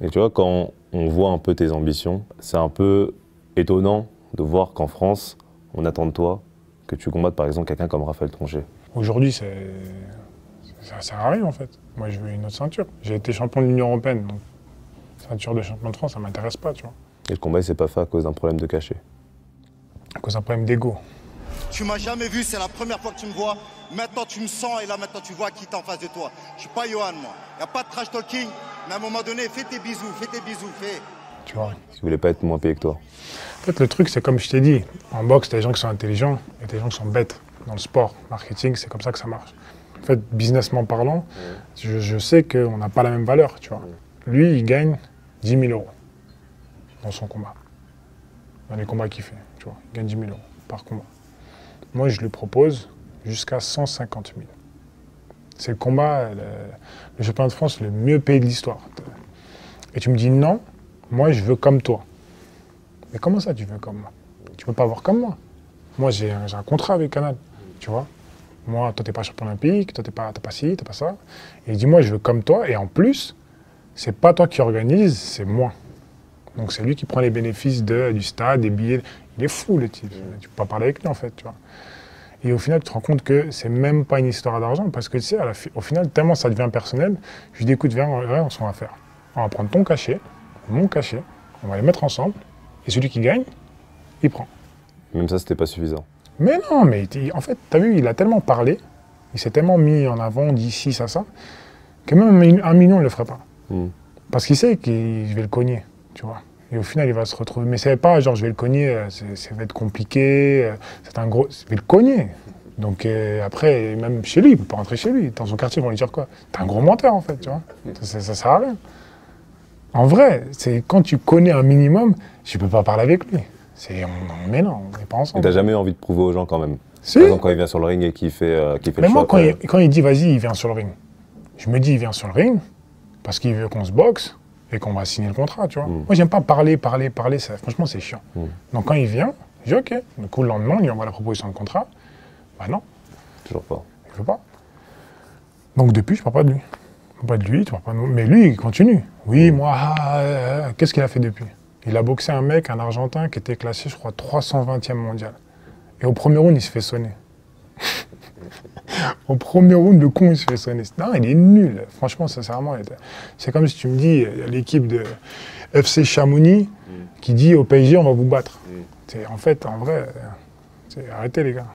Et tu vois, quand on voit un peu tes ambitions, c'est un peu étonnant de voir qu'en France, on attend de toi que tu combattes par exemple quelqu'un comme Raphaël Tronchet. Aujourd'hui, ça sert à rien en fait. Moi, je veux une autre ceinture. J'ai été champion de l'Union européenne, donc ceinture de champion de France, ça m'intéresse pas, tu vois. Et le combat, il s'est pas fait à cause d'un problème de cachet. À cause d'un problème d'ego. Tu m'as jamais vu, c'est la première fois que tu me vois. Maintenant, tu me sens et là, maintenant, tu vois qui est en face de toi. Je suis pas Johan, moi. Y a pas de trash talking, mais à un moment donné, fais tes bisous, fais. Tu vois. Si vous voulez pas être moins payé que toi. En fait, le truc, c'est comme je t'ai dit, en boxe, t'as des gens qui sont intelligents et des gens qui sont bêtes. Dans le sport, marketing, c'est comme ça que ça marche. En fait, businessment parlant, je sais qu'on n'a pas la même valeur, tu vois. Lui, il gagne 10 000 € dans son combat. Dans les combats qu'il fait, tu vois. Il gagne 10 000 € par combat. Moi, je lui propose jusqu'à 150 000. C'est le combat, le championnat de France le mieux payé de l'histoire. Et tu me dis non, moi, je veux comme toi. Mais comment ça, tu veux comme moi? Tu peux pas avoir comme moi. Moi, j'ai un contrat avec Canal, tu vois. Moi, toi, t'es pas champion olympique, toi, t'as pas ci, t'as pas ça. Et il dit, moi, je veux comme toi. Et en plus, c'est pas toi qui organise, c'est moi. Donc, c'est lui qui prend les bénéfices du stade, des billets. Il est fou, le type. Tu peux pas parler avec lui, en fait, tu vois. Et au final, tu te rends compte que c'est même pas une histoire d'argent, parce que, tu sais, au final, tellement ça devient personnel, je lui dis, écoute, viens, on s'en va faire. On va prendre ton cachet, mon cachet, on va les mettre ensemble, et celui qui gagne, il prend. Même ça, c'était pas suffisant. Mais non, mais en fait, t'as vu, il a tellement parlé, il s'est tellement mis en avant, dit ci, ça, que même 1 million, il le ferait pas. Parce qu'il sait que je vais le cogner, tu vois. Et au final, il va se retrouver. Mais c'est pas genre, je vais le cogner, ça va être compliqué, c'est un gros. Je vais le cogner. Donc après, même chez lui, il peut pas rentrer chez lui. Dans son quartier, ils vont lui dire quoi? T'es un gros menteur, en fait, tu vois. Ça sert à rien. En vrai, c'est quand tu connais un minimum, tu peux pas parler avec lui. Mais non, on n'est pas Et ensemble. t'as jamais envie de prouver aux gens quand même. Si. Par exemple, quand il vient sur le ring et qu'il fait le choix. Mais moi, quand il dit vas-y, il vient sur le ring, je me dis il vient sur le ring parce qu'il veut qu'on se boxe et qu'on va signer le contrat, tu vois. Moi, j'aime pas parler, franchement, c'est chiant. Donc quand il vient, je dis ok. Du coup, le lendemain, on lui envoie la proposition de contrat. Bah non. Toujours pas. Il veut pas. Donc depuis, je parle pas de lui. Je parle pas de lui, tu parles pas de nous. Mais lui, il continue. Oui, moi, qu'est-ce qu'il a fait depuis? Il a boxé un mec, un Argentin, qui était classé, je crois, 320e mondial. Et au premier round, il se fait sonner. Au premier round, le con, il se fait sonner. Non, il est nul. Franchement, sincèrement, c'est comme si tu me dis, l'équipe de FC Chamonix qui dit au PSG, on va vous battre. En fait, en vrai, arrêtez les gars.